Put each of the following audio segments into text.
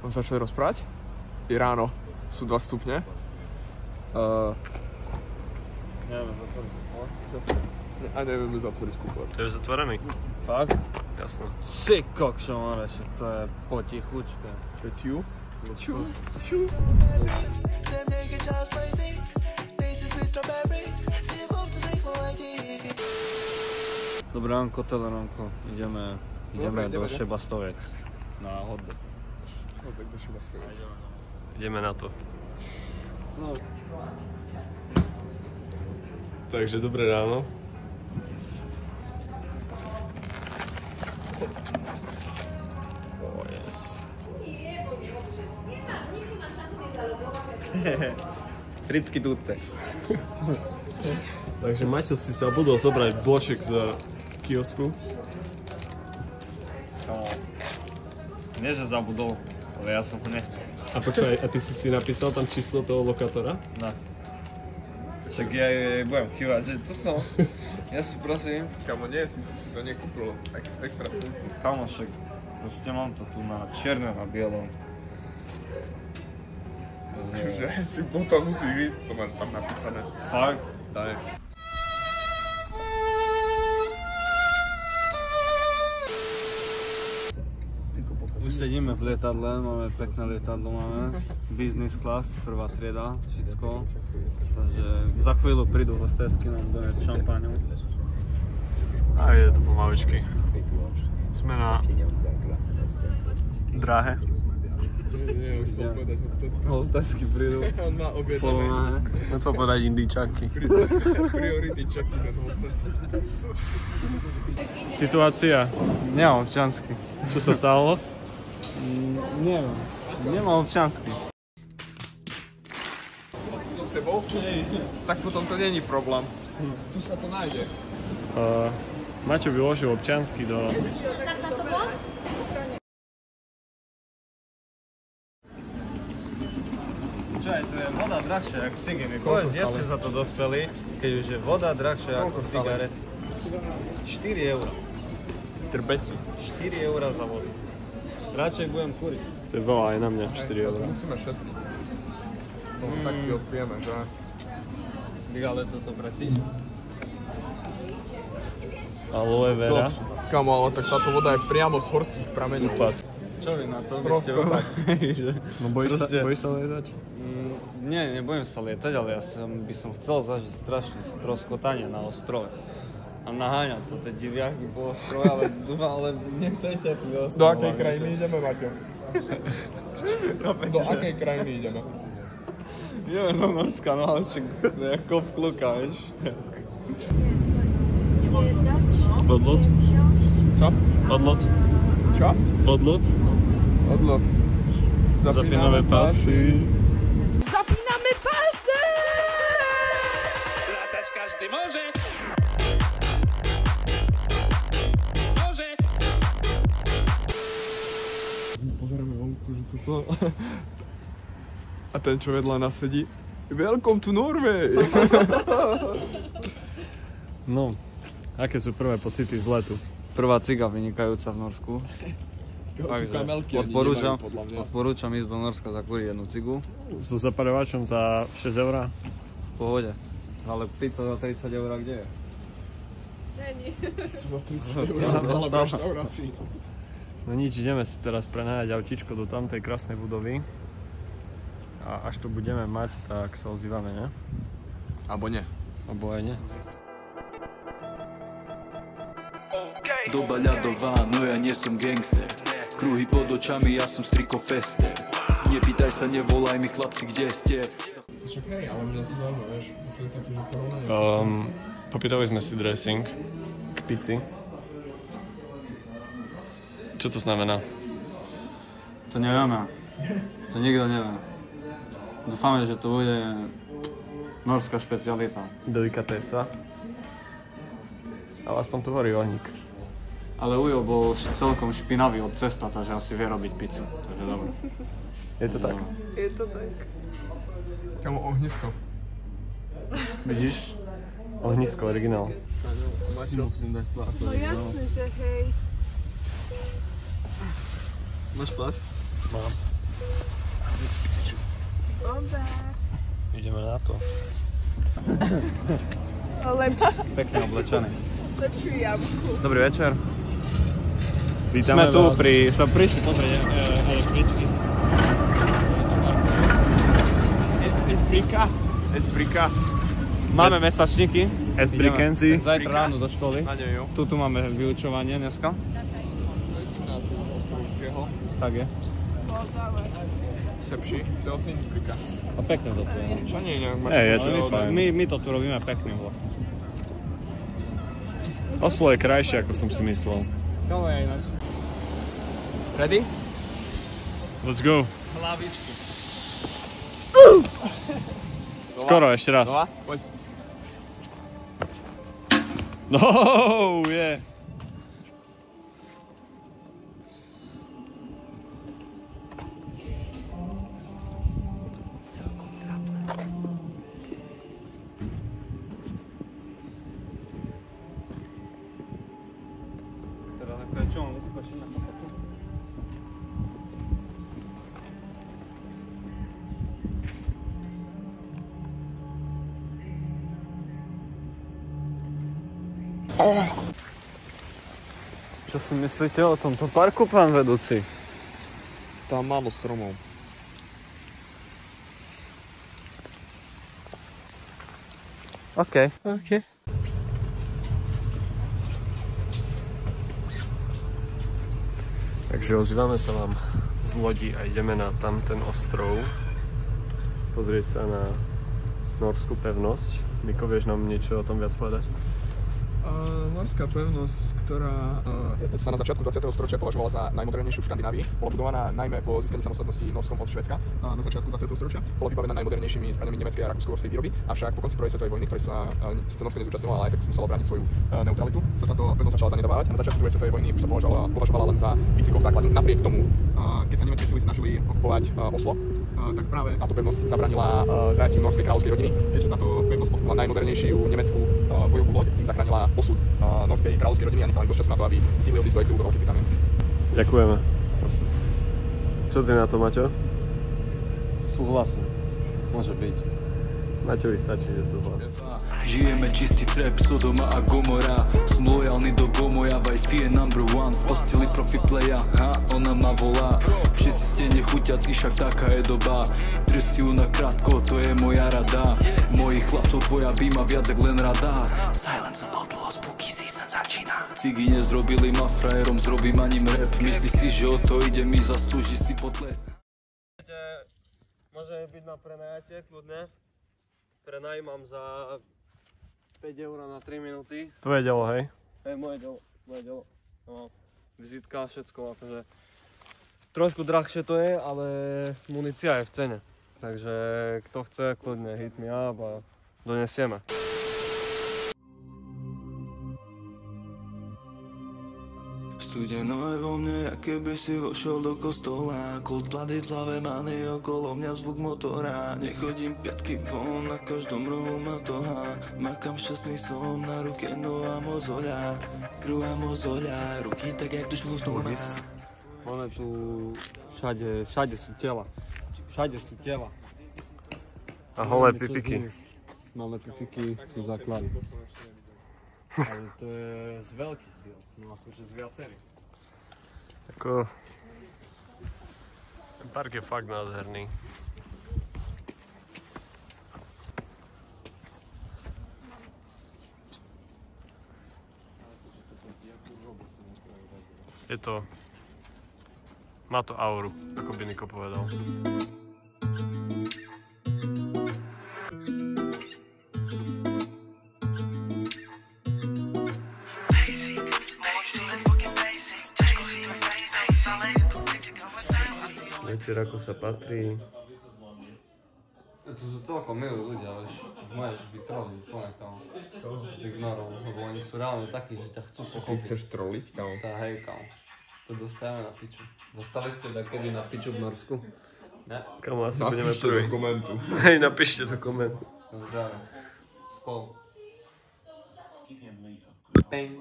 Mám začať rozprávať? Je ráno, sú 2 stupne. Nevieme zatvoriť kufor. A nevieme zatvoriť kufor. To je zatvorený? Fakt? Jasno. Si kokšo, Mareš, to je potichučké. To je tiu? Tiu? Dobré ránko, Teleronko. Ideme do Šebastoviec na hotdog. Hotdog do Šebastoviec. Ideme na to. No. Takže dobré ráno. Oh yes. Fricky tuce. Takže Maťo si zabudol zobrať bloček z kiosku. No. Nie, že zabudol, ale ja som ho nechcel. A počkaj, a ty si napísal tam číslo toho lokátora? No. Tak ja budem kývať, že to som. Ja si prosím. Kamo, nie, ty si to nekúpil. Extra službu. Kamošek, proste mám to tu na černé na bielom. Že si potom musíš ísť, to máš tam napísané. Fakt? Daj. Už sedíme v lietadle, máme pekné lietadlo, máme business class, prvá trieda, všetko. Takže za chvíľu prídu hostesky nám doniesť šampáňu. A je to pomaličky. Sme na dráhe. Nie, už chcel povedať hostesky. Hostesky prídu. On má objednané. Chcel povedať indíčaky. Priority čakí na hostesky. Situácia. Nemám občiansky. Čo sa stalo? Neviem. Nemám občiansky. So sebou? Tak potom to není problém. Tu sa to nájde. Maťo vyložil občiansky do... Počúvaj, tu je voda drahšia ako cigy. My povedz, kde ste za to dospeli, keď už je voda drahšia ako cigaret. 4 €. Trbeti. 4 € za vodu. Radšej budem kuriť. To je veľa aj na mňa, 4 €. Musíme šetriť. No, tak si odpijeme, že? Ale toto precíti. Aloe vera. Kamo, ale tak táto voda je priamo z horských prameňov. Čo vy na to? Stroskotať. No bojíš sa lietať? Nie, nebojím sa lietať, ale ja by som chcel zažiť strašne stroskotanie na ostrove. A naháňať to tie diviaky po ostrove, ale niekto je teplý ostrov. Do akej krajiny ideme, Maťo? Do akej krajiny ideme? Ideme do Norska, no ale čak, ako v kluka, vieš. Odlot? Co? Odlot? Čo? Odlot? Odlot. Zapíname pasy. Zapíname pasy! Latać każdy może. Może. Pozeráme vonku, že toto... A ten, čo vedľa nás sedí, Welcome to Norway! No, aké sú prvé pocity z letu? Prvá ciga vynikajúca v Norsku. Odporúčam ísť do Norska zakúriť jednu cigu. So zaparovačom za 6 €? V pohode. Ale pizza za 30 € kde je? Není. Čo za 30 € ale v reštaurácii. No nič, ideme si teraz prenajať autíčko do tamtej krásnej budovy. A až to budeme mať, tak sa ozývame, ne? Abo nie. Abo aj nie. Doba ľadová, no ja nie som gangster. Kruhy pod očami, ja som striko fester. Nepýtaj sa, nevolaj mi chlapci, kde ste. Však hej, ale mňa to zaujíma, vieš. To je také, že porovnanie. Popýtali sme si dressing k pici. Čo to znamená? To nevieme. To nikto nevie. Dúfame, že to bude norská špecialita. Delikatesa. Ale aspoň tu horí ohník. Ale Ujo bol celkom špinavý od cesta, takže asi vie robiť pizzu. Takže dobre. Je to tak? Je to tak. Kamo, ohnisko. Vidíš? Ohnisko, originál. Musím dať pás. No jasne, že hej. Máš pás? Mám. Bomba. Ideme na to. Pekne oblečený. Lepšiu jablku. Dobrý večer. Vítame Sme prišli pozrieť električky. Esprika. Máme mesačníky. Esprikenci. Zajtra ráno do školy. Na nej, jo. Tu máme vyučovanie dneska. Tak je. Sepši. To je Esprika. A pekne to tu je. Čo nie je nejak máš? Je to fajn. My to tu robíme pekne vlastne. Oslo je krajšie, ako som si myslel. Kámo je ináč. Ready? Let's go. Hlavičky. Skoro, ešte raz. Znova? Poď. No, je. Teda takové čo on uskočí na kapotu. Čo si myslíte o tomto parku, pán vedúci? Tam málo stromov. OK. Takže ozývame sa vám z lodi a ideme na tamten ostrov. Pozrieť sa na norskú pevnosť. Miko, vieš nám niečo o tom viac povedať? Norská pevnosť, ktorá sa na začiatku 20. storočia považovala za najmodernejšiu v Škandinávii, bola budovaná najmä po získaní samostatnosti Norskom od Švédska na začiatku 20. storočia. Bola vybavená najmodernejšími zbraniami nemeckej a rakúsko-uhorskej výroby, avšak po konci prvej svetovej vojny, ktorej sa síce Norsko nezúčastnilo, ale aj tak muselo brániť svoju neutralitu, sa táto pevnosť začala zanedbávať a na začiatku druhej svetovej vojny už sa považovala len za výcvikov základňu. Napriek tomu, keď sa nemecké sily snažili okupovať Oslo, tak práve táto pevnosť zabranila zajatiu norskej kráľovskej rodiny, keďže táto pevnosť poskytla najmodernejšiu nemeckú bojovú loď, tým zachránila osud norskej kráľovskej rodiny a nechala im dosť času na to, aby síly odísť do exilu do Veľkej Británie. Ďakujeme. Čo ty na to, Maťo? Súhlasím. Môže byť. Maťovi stačí, že súhlas. Žijeme čistý trap, Sodoma a Gomora. Som lojálny do Gomoja, Wi-Fi je number one. V posteli profi playa, ha, ona ma volá. Všetci ste nechutiaci, však taká je doba. Drž si ju na krátko, to je moja rada. Mojich chlapcov tvoja býma viac jak len rada. Silence about the lost spooky season začína. Cigy nezrobili ma frajerom, zrobím aním rap. Myslíš si, že o to ide, mi zaslúži si potles. Môže byť na prenajatie, kľudne. Prenajímam za 5 eur na 3 minúty. Tvoje dielo, hej? Hej, moje dielo. No, vizitka, všetko, akože trošku drahšie to je, ale munícia je v cene. Takže kto chce, kľudne hit me up a donesieme. Studeno je vo mne, aké by si vošiel do kostola. Kult plady v hlave, many okolo mňa zvuk motora. Nechodím piatky von, na každom rohu ma toha. Makam šťastný som, na ruke nová mozoľa. Krúha mozoľa, ruky tak jak dušu znova. Máme tu všade sú tela. Všade sú tela. A holé pipiky. Máme pipiky, sú základy. Ale to je z veľkých diel, no akože z viacerých. Ako... Ten park je fakt nádherný. Je to... Má to auru, ako by Niko povedal. Večer ako sa patrí. Tu sú celkom milí ľudia, vieš, môžeš byť trolný úplne kámo. Tých norov, lebo oni sú reálne takí, že ťa chcú pochopiť. Ty chceš troliť, kámo? Tá, hej kámo. To dostávame na piču. Dostali ste takedy na piču v Norsku? Ne? Kam asi budeme Napíšte do prví. komentu. Hej, napíšte do komentu. No zdravím. Skol. Bang.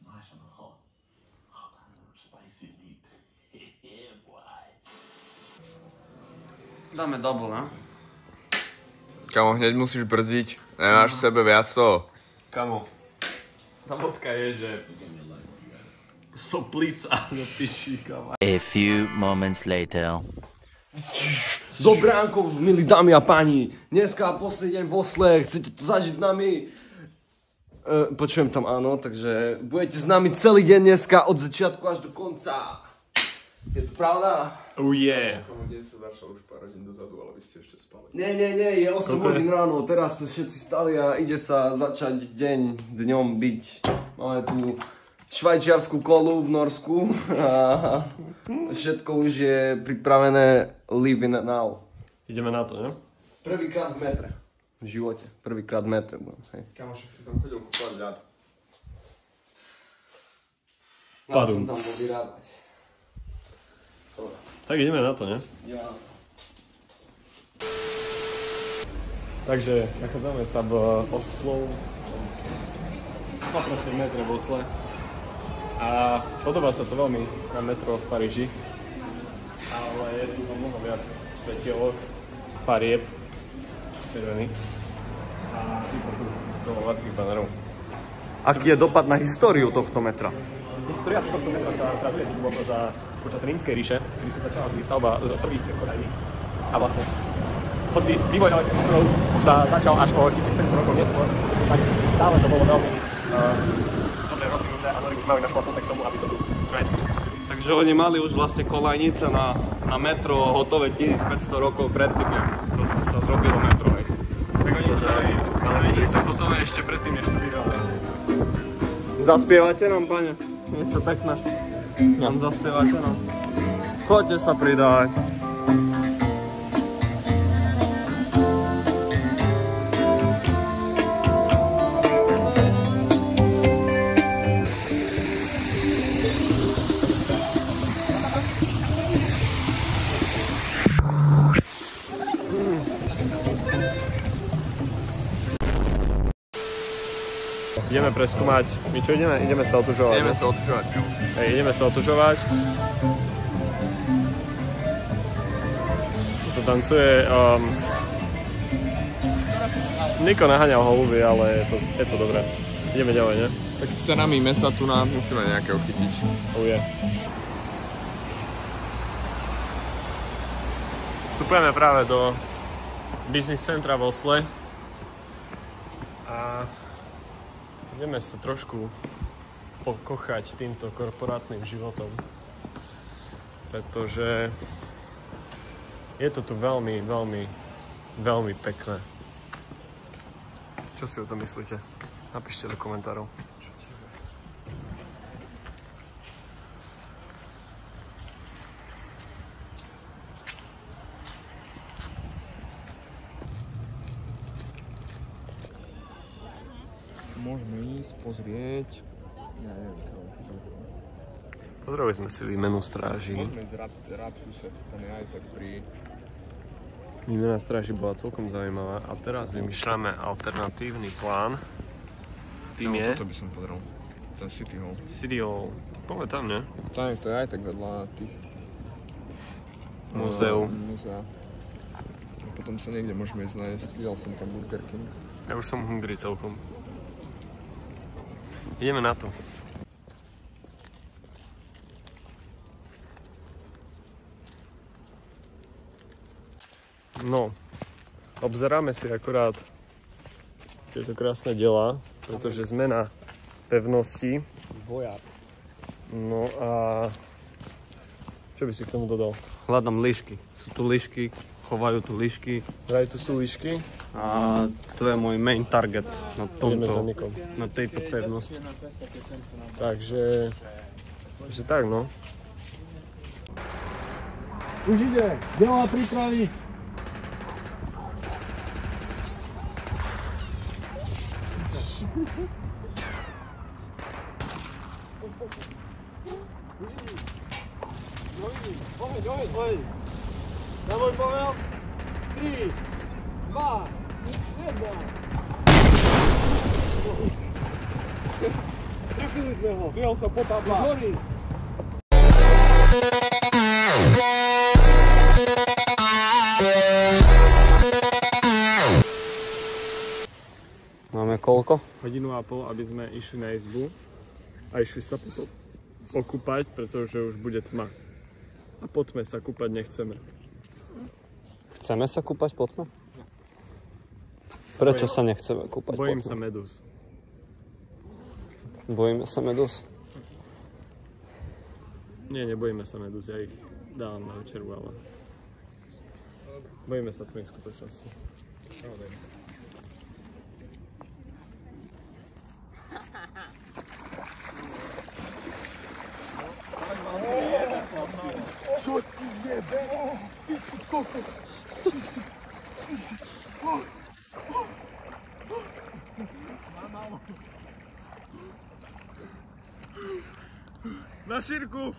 Nice and hot. Spicy meat. Yeah, Dáme double, no? Kamo, hneď musíš brzdiť. Nemáš v sebe viac toho. Kamo, tá vodka je, že... Soplica do piči, kamo. A few moments later. Dobránko, milí dámy a páni. Dneska posledný deň v Osle. Chcete to zažiť s nami? Počujem tam áno, takže budete s nami celý deň dneska od začiatku až do konca. Je to pravda? Oh yeah. Komu deň sa začal už pár hodín dozadu, ale vy ste ešte spali. Nie, je 8 hodín ráno, teraz sme všetci stali a ide sa začať dňom byť. Máme tu švajčiarsku kolu v Norsku a všetko už je pripravené living now. Ideme na to, ne? Prvýkrát v metre. V živote. Prvýkrát v metre budem, hej. Kamošek si tam chodil kúpať ľad. Ja som tam bol vyrábať. Tak ideme na to, ne? Ja. Takže nachádzame sa v Oslo, 2 metre v Osle. A podobá sa to veľmi na metro v Paríži. Ale je tu mnoho viac svetielok, farieb, červených a stolovacích banerov. Aký je dopad na históriu tohto metra? História tohto metra sa traduje počas Rímskej ríše, kedy sa začala výstavba prvých konaní. A vlastne, hoci vývoj metrov sa začal až o 1500 rokov neskôr, tak stále to bolo veľmi dobre rozvinuté a Nori už mali našla k tomu, aby to tu čo najskôr spustili. Takže oni mali už vlastne kolajnice na metro hotové 1500 rokov predtým, jak proste sa zrobilo metro. Tak oni už mali kolajnice hotové ešte predtým, než to vydali. Zaspievate nám, pane? Niečo pekné. Nám zaspievate nám. Choďte sa pridať. Ideme preskúmať, my čo ideme? Ideme sa otužovať. Ideme sa otužovať. Hej, ideme sa otužovať. To sa tancuje. Niko naháňal holuby, ale je to dobré. Ideme ďalej, ne? Tak s cenami mesa tu nám musíme nejakého chytiť. Oh yeah. Vstupujeme práve do business centra v Osle. A ideme sa trošku pokochať týmto korporátnym životom, pretože je to tu veľmi, veľmi, veľmi pekné. Čo si o tom myslíte? Napíšte do komentárov. Môžeme ísť pozrieť. Pozreli sme si výmenu stráží. Môžeme ísť Radhuset, tam je aj tak pri... Výmena stráží bola celkom zaujímavá a teraz vymýšľame alternatívny plán. Tým je... Toto by som pozrel. Ten City Hall. City Hall. Poďme tam, ne? Tam to je aj tak vedľa tých... Múzeu. Múzea. A potom sa niekde môžeme ísť nájsť. Videl som tam Burger King. Ja už som hungry celkom. Ideme na to. No, obzeráme si akorát tieto krásne diela, pretože sme na pevnosti. No a čo by si k tomu dodal? Hľadám lišky. Sú tu lišky, chovajú tu lišky. Vraj tu sú lišky. A to je môj main target Ideme za Nikom. na tejto pevnosti. Takže tak no. Už ide, diela pripraviť. Oheň. Na môj povel. 3, 2, 1. Trefili sme ho. Vyhol sa potapa. Horí. Yeah. koľko? 1,5 hodinu, aby sme išli na izbu a išli sa potom okúpať, pretože už bude tma. A po tme sa kúpať nechceme. Chceme sa kúpať po tme? Prečo sa nechceme kúpať po tme? Bojím sa medúz. Bojíme sa medúz? Nie, nebojíme sa medúz, ja ich dávam na večeru, ale bojíme sa tmy v skutočnosti. Čo ti jebe? Ty si kokos! Na šírku!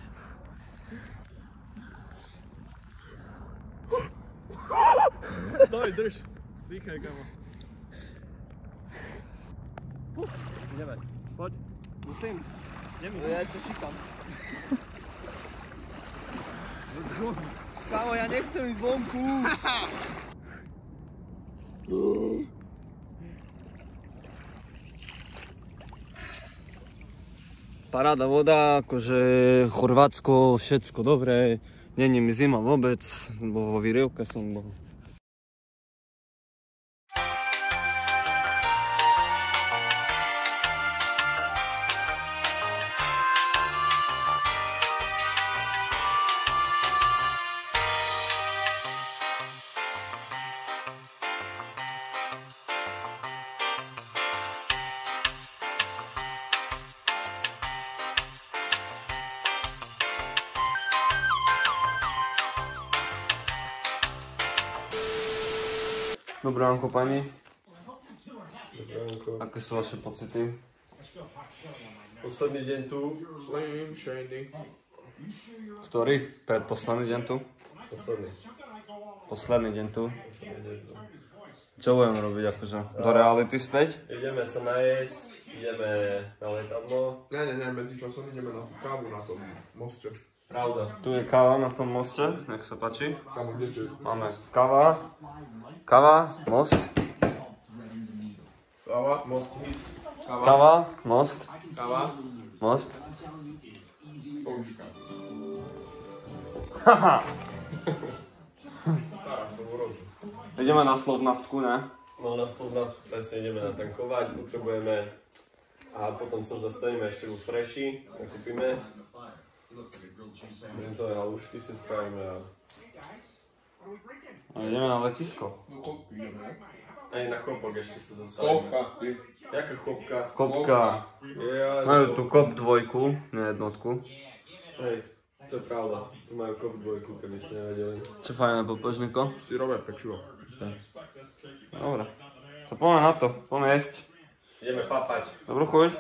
Stoj, drž! Dýchaj, kamo. Ideme, poď. Musím. Ja ešte šípam. Let's go. Kámo, ja nechcem ísť vonku. Paráda voda, akože Chorvátsko, všetko dobré. Není mi zima vôbec, bo vo Výrievke som bol. Dobré ránko, pani. Dobré ránko. Aké sú vaše pocity? Posledný deň tu. Slim shady. Ktorý? Predposledný deň tu? Posledný. Posledný deň tu? Posledný deň tu. Čo budeme robiť akože? Do reality späť? Ideme sa najesť, ideme na letadlo. Ne, medzičasom ideme na tú kávu na tom moste. Pravda. Tu je káva na tom moste, nech sa páči. Kámo, kde to je? Máme káva, most. Káva, Most hit. Káva, most. Káva, Most. stolička. Haha. Teraz to urobí. Ideme na Slovnaftku, ne? No na Slovnaft presne ideme natankovať, potrebujeme a potom sa zastavíme ešte vo Freši, nakúpime. Brincové halušky si spravíme a ideme na letisko. No kopky ideme. aj na chopok ešte sa zastavíme. Kopka, ty. Jaká chopka? Kopka. Majú tu kop dvojku, nie jednotku. Hej, to je pravda. Tu majú kop dvojku, keby ste nevedeli. Čo fajné popežníko? Syrové pečivo. Dobre. To poďme na to, poďme jesť. Ideme papať. Dobrú chuť.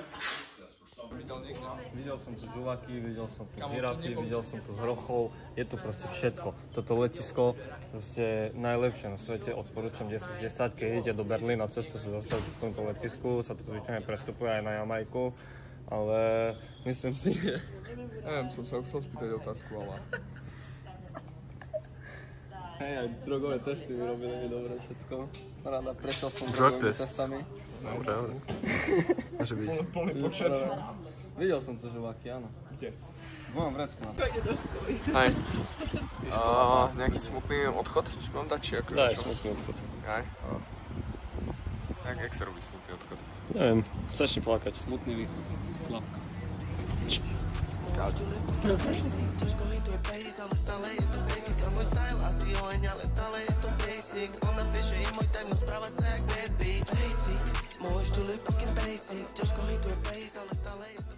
Videl som tu žuvaky, videl som tu žirafy, videl som tu hrochov, je tu proste všetko. Toto letisko proste najlepšie na svete, odporúčam 10 z 10, keď idete do Berlína cestu sa zastavíte v tomto letisku, sa to zvyčajne prestupuje aj na Jamajku, ale myslím si, že... Neviem, som sa chcel spýtať otázku, ale... Hej, aj drogové testy vyrobili mi dobre všetko. Rada, prešiel som Drug drogovými test. testami. Dobre. Môže byť. Plný počet. Videl som tu žuvaky, áno. Kde? V mojom vrecku na to. Hej. Nejaký smutný odchod? Či mám dať, či ako? Daj smutný odchod. Aj? Jak sa robí smutný odchod? Neviem, začni plakať. Smutný východ. Klapka. Môžeš tu live fucking basic, ťažko hituje pace, ale stále je to